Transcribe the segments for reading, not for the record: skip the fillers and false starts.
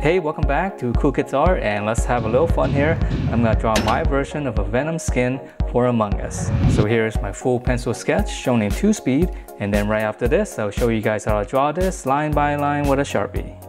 Hey, welcome back to Cool Kids Art, and let's have a little fun here. I'm gonna draw my version of a Venom skin for Among Us. So here's my full pencil sketch shown in 2 speed, and then right after this, I'll show you guys how to draw this line by line with a Sharpie.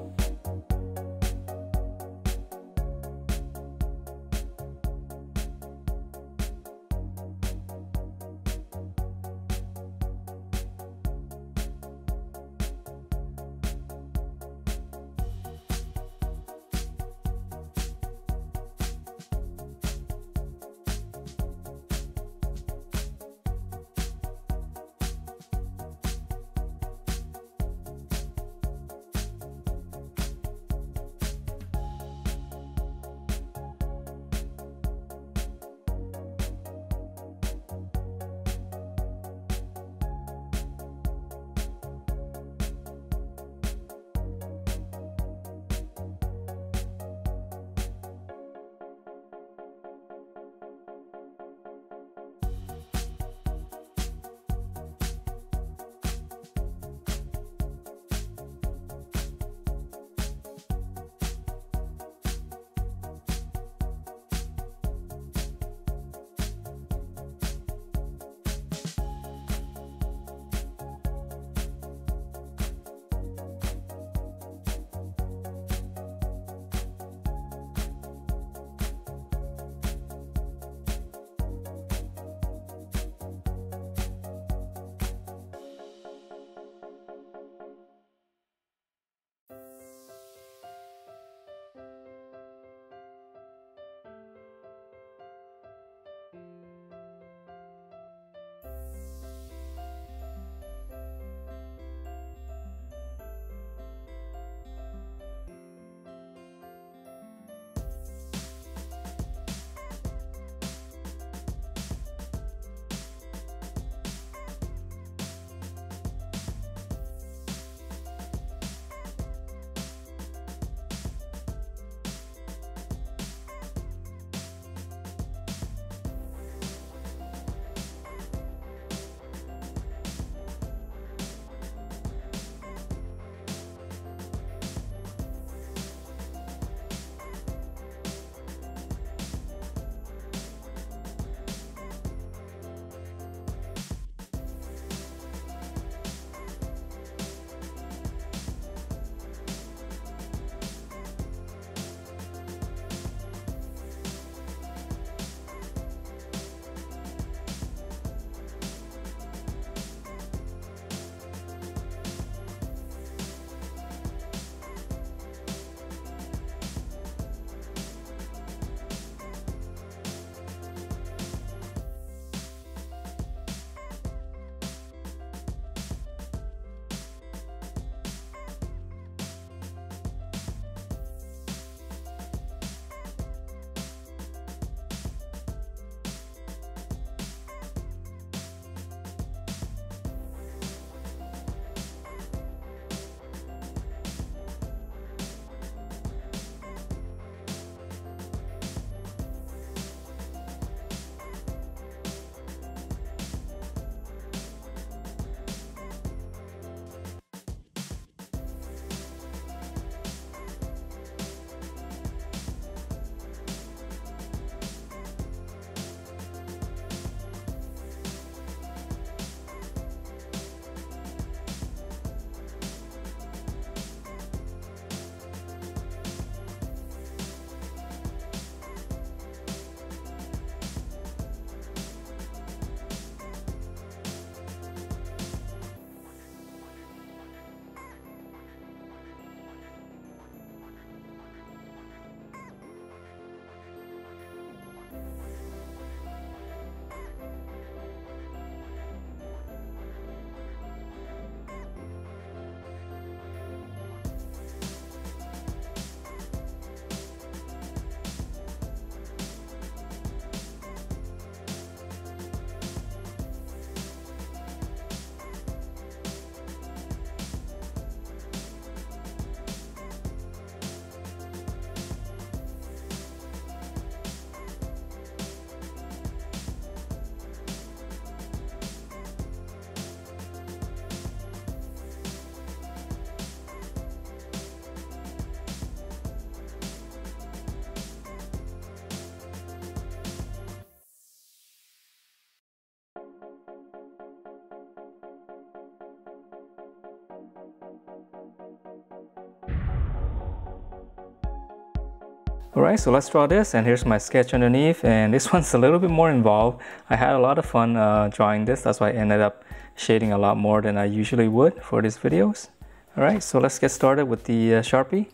Alright, so let's draw this, and here's my sketch underneath, and this one's a little bit more involved. I had a lot of fun drawing this, that's why I ended up shading a lot more than I usually would for these videos. Alright, so let's get started with the Sharpie.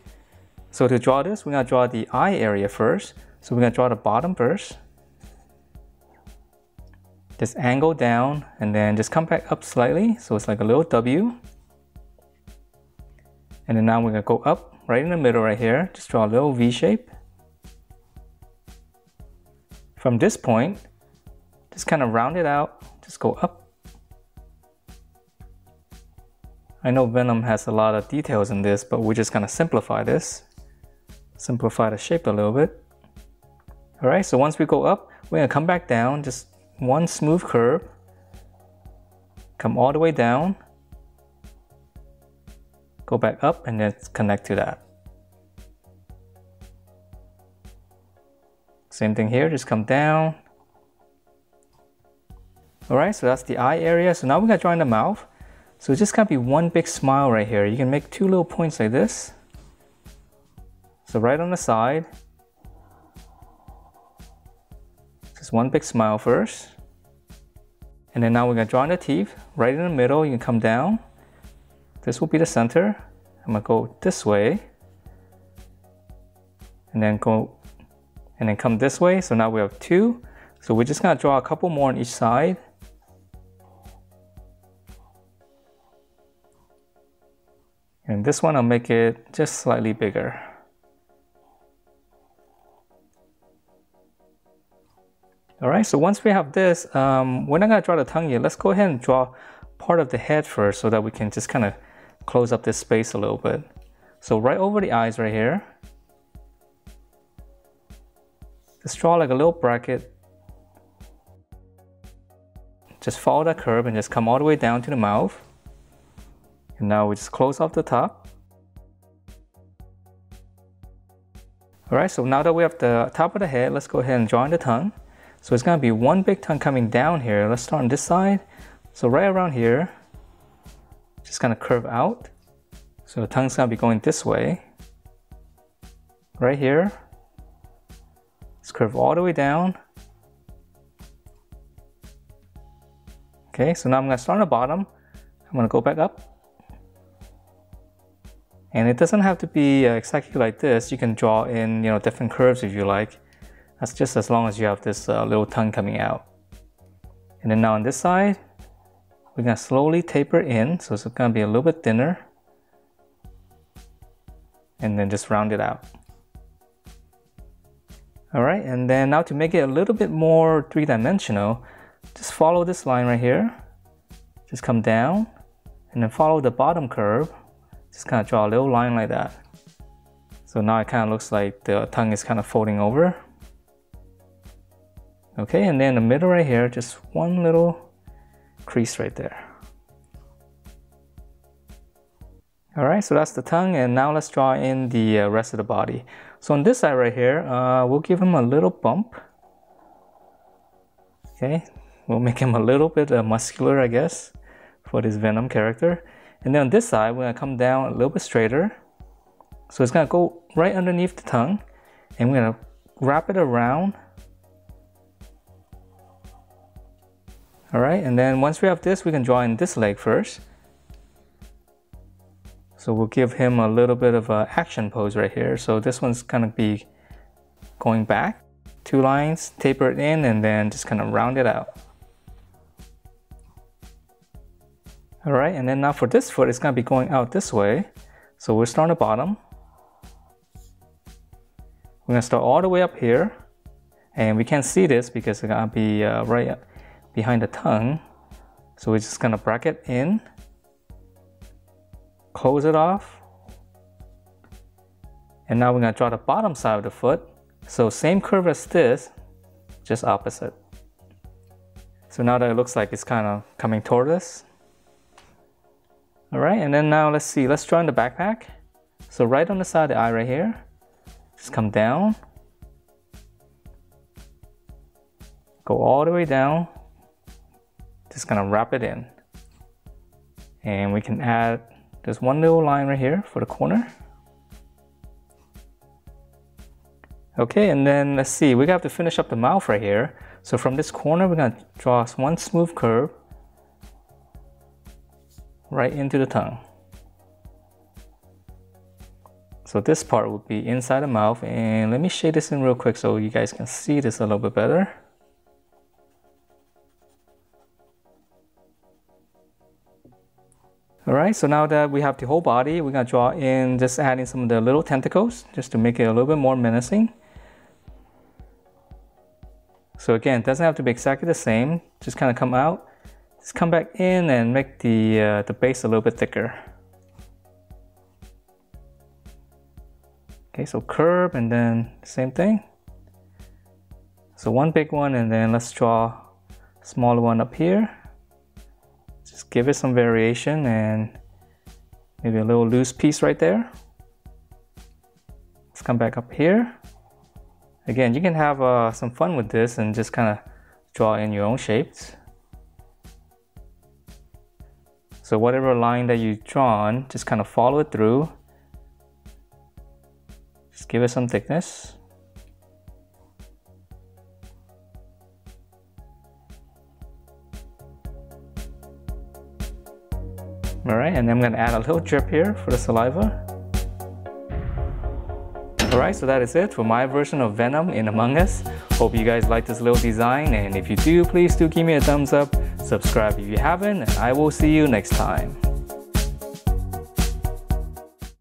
So to draw this, we're going to draw the eye area first. So we're going to draw the bottom first. Just angle down, and then just come back up slightly, so it's like a little W. And then now we're going to go up right in the middle right here, just draw a little V shape. From this point, just kind of round it out, just go up. I know Venom has a lot of details in this, but we're just gonna simplify this. Simplify the shape a little bit. Alright, so once we go up, we're gonna come back down, just one smooth curve. Come all the way down. Go back up and then connect to that. Same thing here, just come down. Alright, so that's the eye area. So now we're gonna draw in the mouth. So it's just gonna be one big smile right here. You can make two little points like this. So right on the side. Just one big smile first. And then now we're gonna draw in the teeth. Right in the middle, you can come down. This will be the center. I'm gonna go this way. And then come this way. So now we have two. So we're just gonna draw a couple more on each side. And this one I'll make it just slightly bigger. Alright, so once we have this, we're not gonna draw the tongue yet. Let's go ahead and draw part of the head first so that we can just kind of close up this space a little bit. So right over the eyes right here. Just draw like a little bracket. Just follow that curve and just come all the way down to the mouth. And now we just close off the top. Alright, so now that we have the top of the head, let's go ahead and draw in the tongue. So it's going to be one big tongue coming down here. Let's start on this side. So right around here, just kind of curve out. So the tongue's going to be going this way. Right here. Let's curve all the way down. Okay, so now I'm going to start on the bottom. I'm going to go back up. And it doesn't have to be exactly like this. You can draw in, different curves if you like. That's just as long as you have this little tongue coming out. And then now on this side, we're going to slowly taper in. So it's going to be a little bit thinner. And then just round it out. Alright, and then now to make it a little bit more three-dimensional, just follow this line right here. Just come down and then follow the bottom curve. Just kind of draw a little line like that. So now it kind of looks like the tongue is kind of folding over. Okay, and then in the middle right here, just one little crease right there. Alright, so that's the tongue, and now let's draw in the rest of the body. So on this side right here, we'll give him a little bump. Okay, we'll make him a little bit muscular, I guess, for this Venom character. And then on this side, we're going to come down a little bit straighter. So it's going to go right underneath the tongue, and we're going to wrap it around. Alright, and then once we have this, we can draw in this leg first. So we'll give him a little bit of an action pose right here. So this one's gonna be going back, two lines, taper it in, and then just kind of round it out. Alright, and then now for this foot, it's gonna be going out this way. So we'll start on the bottom. We're gonna start all the way up here. And we can't see this because it's gonna be right behind the tongue. So we're just gonna bracket in. Close it off, and now we're going to draw the bottom side of the foot. So same curve as this, just opposite. So now that it looks like it's kind of coming toward us. Alright, and then now let's see, let's draw in the backpack. So right on the side of the eye right here, just come down, go all the way down, just gonna wrap it in. And we can add just one little line right here for the corner. Okay, and then let's see, we have to finish up the mouth right here. So from this corner, we're gonna draw one smooth curve right into the tongue. So this part will be inside the mouth, and let me shade this in real quick so you guys can see this a little bit better. Alright, so now that we have the whole body, we're gonna draw in just adding some of the little tentacles just to make it a little bit more menacing. So again, it doesn't have to be exactly the same, just kind of come out, just come back in and make the base a little bit thicker. Okay, so curve and then same thing. So one big one, and then let's draw a smaller one up here. Just give it some variation and maybe a little loose piece right there. Let's come back up here. Again, you can have some fun with this and just kind of draw in your own shapes. So whatever line that you've drawn, just kind of follow it through. Just give it some thickness. Alright, and then I'm going to add a little drip here for the saliva. Alright, so that is it for my version of Venom in Among Us. Hope you guys like this little design, and if you do, please do give me a thumbs up, subscribe if you haven't, and I will see you next time.